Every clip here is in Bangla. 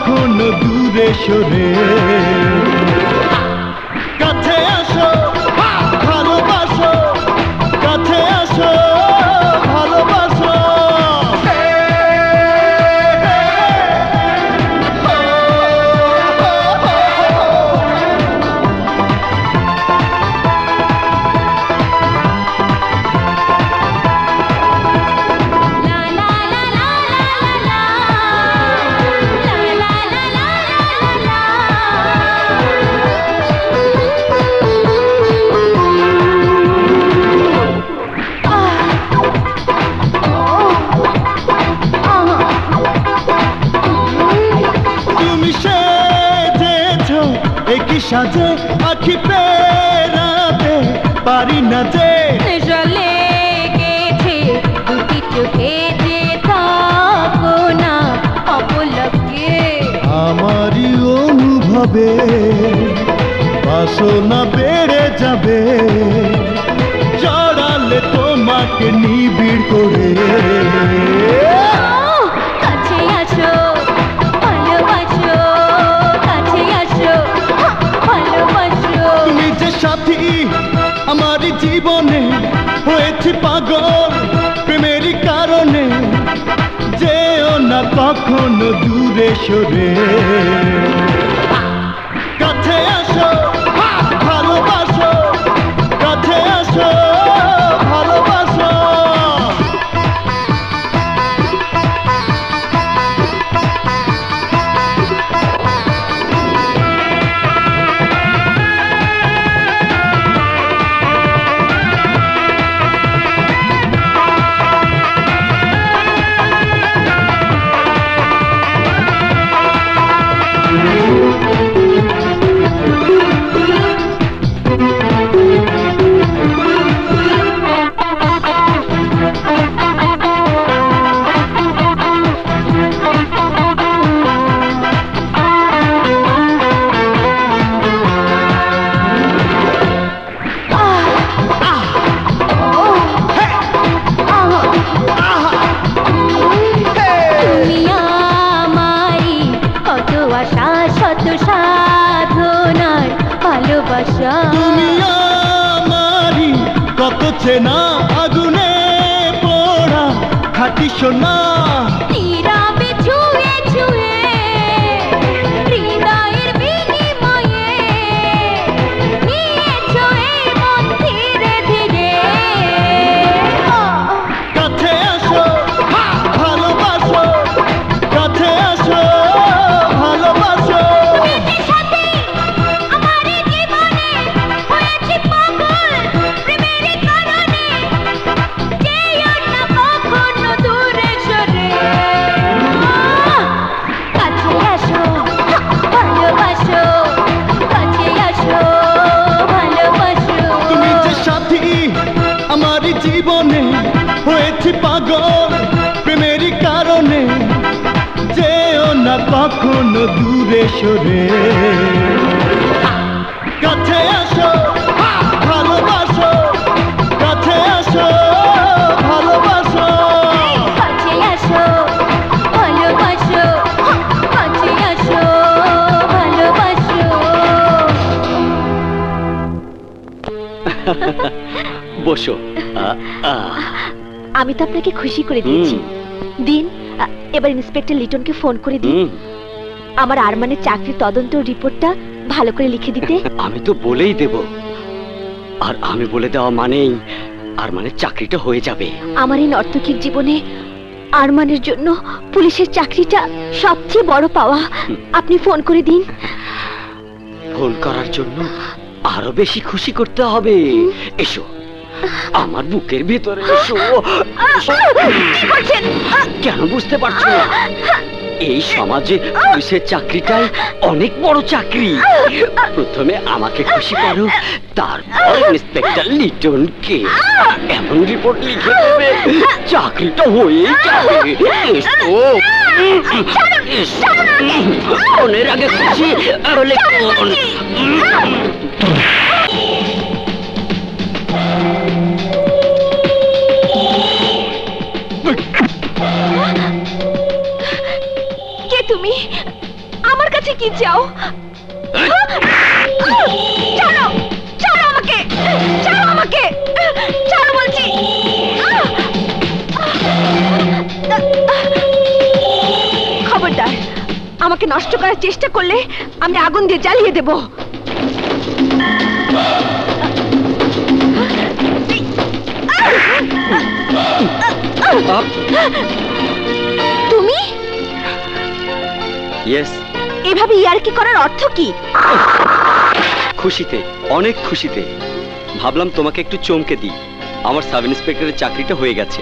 কখনো দূরে সরে। কাছে আসো ভালোবাসো, কাছে আসো ভালোবাসো। একই সাজে আখি পেরাতে পারি না যে, জলে গেছে দুটি চোখে যে থাকো না অপলকে। আমারই অনুভবে বাসনা বেড়ে যাবে, জড়ালে তোমাকে নিবিড় করে। কাছে আসো ভালোবাসো, কাছে আসো ভালোবাসো। তুমি যে সাথী আমার জীবনে, হয়েছি পাগল প্রেমেরই কারণে। যেও না কখনো দূরে সরে। কাছে আসো ভালোবাসো, কাছে আসো ভালোবাসো। তুমি আমারি কত চেনা আগুনে পোড়া খাঁটি সোনা। নীরবে ছুঁয়ে ছুঁয়ে হৃদয়ের বিনিময়ে নিয়েছো এই মন ধীরে ধীরে। কাছে আসো ভালোবাসো, কাছে আসো ভালোবাসো। জীবনে হয়েছি পাগল প্রেমেরই কারণে। যেও না কখনো দূরে সরে। কাছে আসো ভালোবাসো, কাছে আসো ভালোবাসো। কাছে আসো ভালোবাসো, কাছে আসো ভালোবাসো। বসো। আমি তো আপনাকে খুশি করে দিয়েছি। দিন এবার ইন্সপেক্টর লিটনকে ফোন করে দিন আমার আরমানের চাকরির তদন্ত রিপোর্টটা ভালো করে লিখে দিতে। আমি তো বলেই দেব, আর আমি বলে দেওয়া মানেই আরমানের চাকরিটা হয়ে যাবে। আমার এই নর্তকীর জীবনে আরমানের জন্য পুলিশের চাকরিটা সবচেয়ে বড় পাওয়া। আপনি ফোন করে দিন। ফোন করার জন্য আরো বেশি খুশি করতে হবে। এসো আমার বুকের ভিতরে এসো। কেন বুঝতে পারছো না? এই সমাজে পুলিশের চাকরিটাই অনেক বড় চাকরি। প্রথমে আমাকে খুশি করো, তারপর ইন্সপেক্টর লিটনকে এমন রিপোর্ট লিখে দেবে চাকরিটা হয়ে যাবে। ফোনের আগে খুশি হলে কে তুমি? যাও। ছাড়ো, ছাড়ো আমাকে, ছাড়ো আমাকে, ছাড়ো বলছি। খবরদার, আমাকে নষ্ট করার চেষ্টা করলে আমি আগুন দিয়ে জ্বালিয়ে দেব। তুমি ইয়েস। এভাবে ইয়ার্কি করার অর্থ কি? খুশিতে, অনেক খুশিতে ভাবলাম তোমাকে একটু চমকে দিই। আমার সাব ইন্সপেক্টরের চাকরিটা হয়ে গেছে।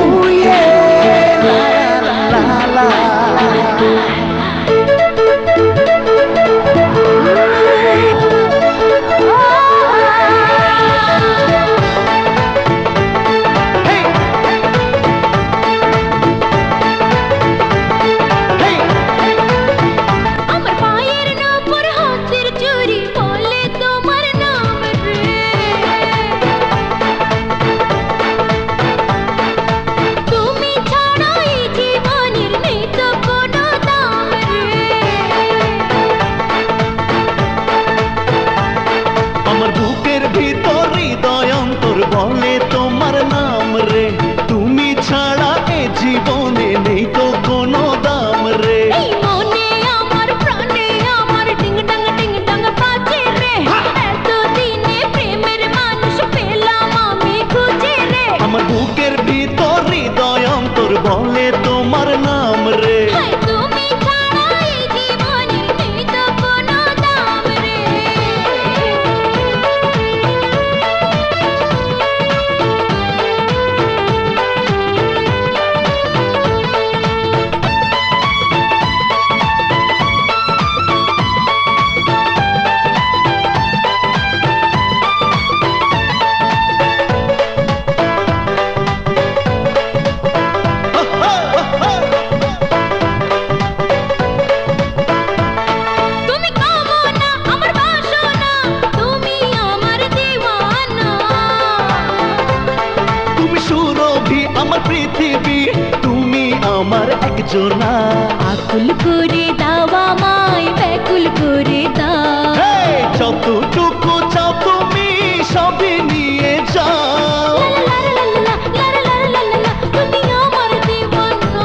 Oh yeah, la la la la. Hey, hey. আমার পায়ের নপুর হাতের চুরি বলে তোমার নাম রে, তুমি ছাড়া এই জীবনের নেই তো কোনো দাম রে। আমার বুকের ভিতর হৃদয় অন্তর বলে তোমার নাম রে, তুমি ছাড়া এ জীবনে নেই তো কোনো দাম রে। এই মনে আমার প্রাণে আমার ডিং ডাং বাজে রে, এতদিনে প্রেমের মানুষ পেলাম আমি খুঁজে রে। আমার বুকের ভিতর হৃদয় অন্তর বলে তোমার নাম রে। হায় তুমি ছাড়া এই জীবনে নেই তো কোনো দাম রে। তুমি কামনা আমার বাসনা, তুমি আমার দিওয়ানা। তুমি সুরভি আমার পৃথিবী, তুমি আমার একজনা। আকুল করে দাও আমায়, ব্যাকুল করে দাও। Hey, যতটুকু চাও তুমি সবই নিয়ে যাও। তুমি আমার দিওয়ানা।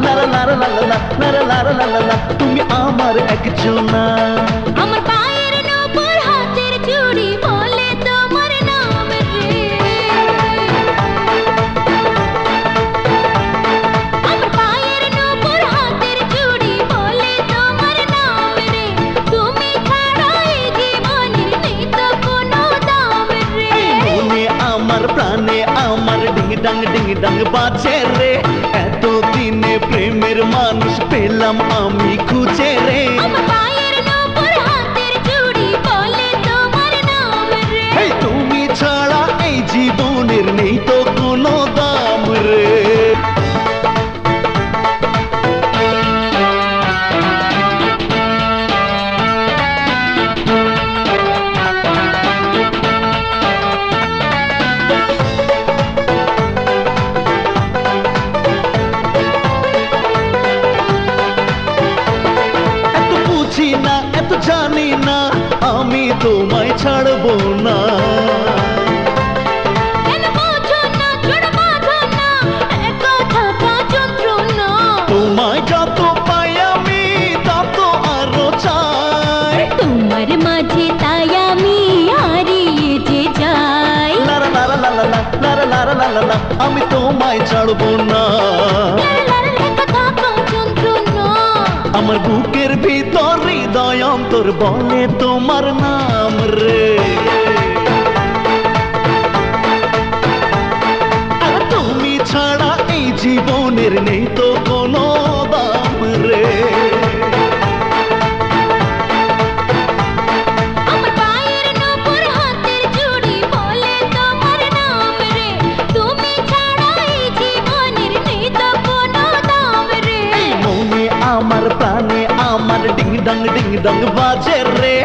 লারা লারা লালা লা, লারা লারা লালা লা, তুমি আমার একজনা। আমার পায়ের নপুর হাতের চুড়ি বলে তোমার নাম রে, আমার পায়ের নপুর হাতের চুড়ি বলে তোমার নাম রে, তুমি ছাড়া এই জীবনের নেই তো কোনো দাম রে। এই মনে আমার প্রাণে আমার ডিং ডাং বাজে রে, এতদিনে প্রেমের মানুষ পেলাম আমি খুঁজে রে। আমার পায়ের নপুর হাতের চুড়ি বলে তোমার নাম রে। এই তুমি ছাড়া এই জীবনের নেই তো কোনো দাম রে। এত বুঝি না, এত জানি না, আমি তোমায় ছাড়বো না। কেন বোঝো না, জোড় বাঁধো না, এ কথাটা যন্ত্রণা। তোমায় যত পাই আমি তত আরো চাই। তোমার মাঝে তাই আমি হারিয়ে যে যাই। লারা লারা লালা লা, লারা লারা লালা লা, আমি তোমায় ছাড়বো না। এ কথাটা যন্ত্রণা। আমার বুকের ভিতর হৃদয় অন্তর বলে তোমার নাম রে। আর তুমি ছাড়া এই জীবনের নেই তো কোনো দাম রে। আমার পায়ের নপুর হাতের চুড়ি বলে তোমার নাম রে, তুমি ছাড়া এই জীবনের নেই তো কোনো দাম রে। এই মনে আমার প্রাণে আমার ডিং ডাং বাজে রে,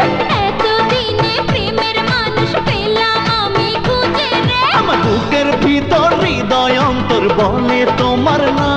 এতদিনে প্রেমের মানুষ পেলাম আমি খুঁজে রে। আমার বুকের বলে তোমার নাম